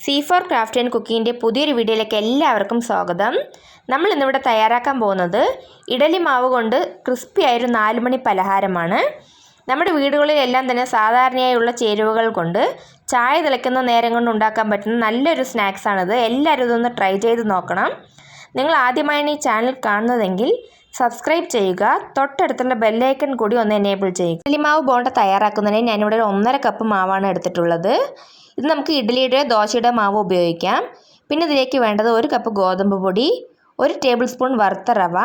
C4 craft and കുക്കിങ്ങിൻ്റെ പുതിയൊരു വീഡിയോയിലേക്ക് എല്ലാവർക്കും സ്വാഗതം. നമ്മൾ ഇന്നിവിടെ തയ്യാറാക്കാൻ പോകുന്നത് ഇഡലി മാവ് കൊണ്ട് ക്രിസ്പി ആയൊരു 4 മണി പലഹാരമാണ്. നമ്മുടെ വീടുകളിലെല്ലാം തന്നെ സാധാരണയായുള്ള ചേരുവകൾ കൊണ്ട് ചായ തിളയ്ക്കുന്ന നേരം കൊണ്ട് ഉണ്ടാക്കാൻ പറ്റുന്ന നല്ലൊരു സ്നാക്സാണിത്. എല്ലാവരും ഇതൊന്ന് ട്രൈ ചെയ്ത് നോക്കണം. നിങ്ങൾ ആദ്യമായാണ് ഈ ചാനൽ കാണുന്നതെങ്കിൽ സബ്സ്ക്രൈബ് ചെയ്യുക, തൊട്ടടുത്തുള്ള ബെല്ലൈക്കൺ കൂടി ഒന്ന് എനേബിൾ ചെയ്യുക. ഇഡലി മാവ് ബോണ്ട തയ്യാറാക്കുന്നതിന് ഞാനിവിടെ 1.5 കപ്പ് മാവാണ് എടുത്തിട്ടുള്ളത്. ഇത് നമുക്ക് ഇഡ്ഡലിയുടെ ദോശയുടെ മാവ് ഉപയോഗിക്കാം. പിന്നെ ഇതിലേക്ക് വേണ്ടത് 1 കപ്പ് ഗോതമ്പ് പൊടി, 1 ടേബിൾ സ്പൂൺ വറുത്ത റവ,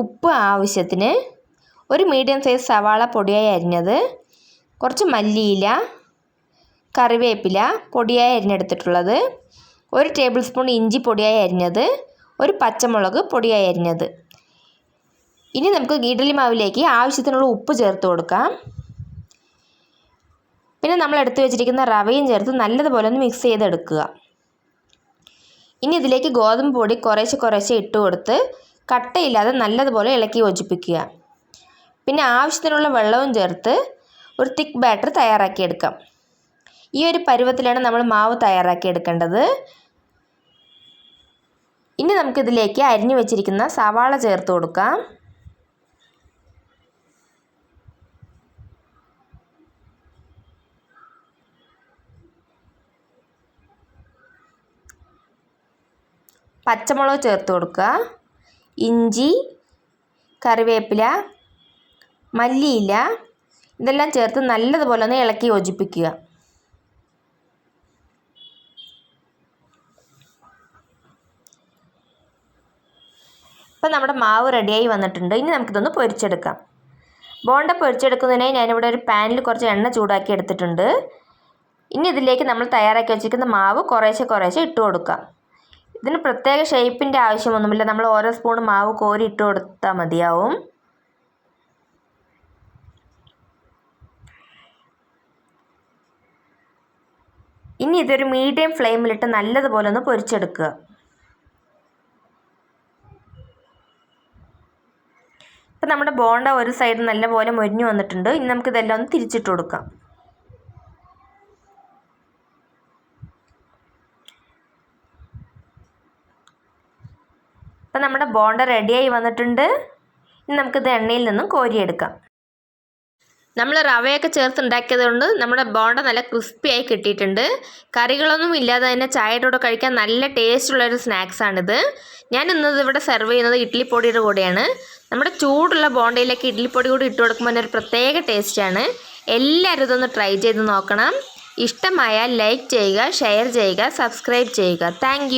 ഉപ്പ് ആവശ്യത്തിന്, 1 മീഡിയം സൈസ് സവാള പൊടിയായി അരിഞ്ഞത്, കുറച്ച് മല്ലിയില, കറിവേപ്പില പൊടിയായി അരിഞ്ഞെടുത്തിട്ടുള്ളത്, 1 ടേബിൾ സ്പൂൺ ഇഞ്ചി പൊടിയായി അരിഞ്ഞത്, 1 പച്ചമുളക് പൊടിയായി അരിഞ്ഞത്. ഇനി നമുക്ക് ഇഡ്ഡലി മാവിലേക്ക് ആവശ്യത്തിനുള്ള ഉപ്പ് ചേർത്ത് കൊടുക്കാം. പിന്നെ നമ്മൾ എടുത്തു വെച്ചിരിക്കുന്ന റവയും ചേർത്ത് നല്ലതുപോലെ ഒന്ന് മിക്സ് ചെയ്തെടുക്കുക. ഇനി ഇതിലേക്ക് ഗോതമ്പ് പൊടി കുറേശ്ശെ ഇട്ട് കൊടുത്ത് കട്ടയില്ലാതെ നല്ലതുപോലെ ഇളക്കി യോജിപ്പിക്കുക. പിന്നെ ആവശ്യത്തിനുള്ള വെള്ളവും ചേർത്ത് ഒരു തിക്ക് ബാറ്റർ തയ്യാറാക്കിയെടുക്കാം. ഈ ഒരു പരുവത്തിലാണ് നമ്മൾ മാവ് തയ്യാറാക്കിയെടുക്കേണ്ടത്. ഇനി നമുക്കിതിലേക്ക് അരിഞ്ഞു വെച്ചിരിക്കുന്ന സവാള ചേർത്ത് കൊടുക്കാം. പച്ചമുളക് ചേർത്ത് കൊടുക്കുക. ഇഞ്ചി, കറിവേപ്പില, മല്ലിയില ഇതെല്ലാം ചേർത്ത് നല്ലതുപോലെ ഒന്ന് ഇളക്കി യോജിപ്പിക്കുക. ഇപ്പം നമ്മുടെ മാവ് റെഡിയായി വന്നിട്ടുണ്ട്. ഇനി നമുക്കിതൊന്ന് പൊരിച്ചെടുക്കാം. ബോണ്ട പൊരിച്ചെടുക്കുന്നതിനായി ഞാനിവിടെ ഒരു പാനിൽ കുറച്ച് എണ്ണ ചൂടാക്കി എടുത്തിട്ടുണ്ട്. ഇനി ഇതിലേക്ക് നമ്മൾ തയ്യാറാക്കി വെച്ചിരിക്കുന്ന മാവ് കുറേശ്ശെ ഇട്ട് കൊടുക്കാം. ഇതിന് പ്രത്യേക ഷേപ്പിൻ്റെ ആവശ്യമൊന്നുമില്ല. നമ്മൾ ഓരോ സ്പൂൺ മാവ് കോരി ഇട്ട് കൊടുത്താൽ മതിയാവും. ഇനി ഇതൊരു മീഡിയം ഫ്ലെയിമിലിട്ട് നല്ലതുപോലെ ഒന്ന് പൊരിച്ചെടുക്കുക. ഇപ്പം നമ്മുടെ ബോണ്ട ഒരു സൈഡ് നല്ലപോലെ മൊരിഞ്ഞു വന്നിട്ടുണ്ട്. ഇനി നമുക്കിതെല്ലാം ഒന്ന് തിരിച്ചിട്ട് കൊടുക്കാം. അപ്പം നമ്മുടെ ബോണ്ട റെഡിയായി വന്നിട്ടുണ്ട്. ഇനി നമുക്കിത് എണ്ണയിൽ നിന്നും കോരിയെടുക്കാം. നമ്മൾ റവയൊക്കെ ചേർത്തുണ്ടാക്കിയത് കൊണ്ട് നമ്മുടെ ബോണ്ട നല്ല ക്രിസ്പി ആയി കിട്ടിയിട്ടുണ്ട്. കറികളൊന്നും ഇല്ലാതെ തന്നെ ചായയുടെ കൂടെ കഴിക്കാൻ നല്ല ടേസ്റ്റുള്ളൊരു സ്നാക്സാണിത്. ഞാൻ ഇന്നത് ഇവിടെ സെർവ് ചെയ്യുന്നത് ഇഡ്ഡലിപ്പൊടിയുടെ കൂടെയാണ്. നമ്മുടെ ചൂടുള്ള ബോണ്ടയിലേക്ക് ഇഡ്ഡലിപ്പൊടി കൂടി ഇട്ട് കൊടുക്കുമ്പോൾ ഒരു പ്രത്യേക ടേസ്റ്റാണ്. എല്ലാവരും ഇതൊന്ന് ട്രൈ ചെയ്ത് നോക്കണം. ഇഷ്ടമായാൽ ലൈക്ക് ചെയ്യുക, ഷെയർ ചെയ്യുക, സബ്സ്ക്രൈബ് ചെയ്യുക. താങ്ക്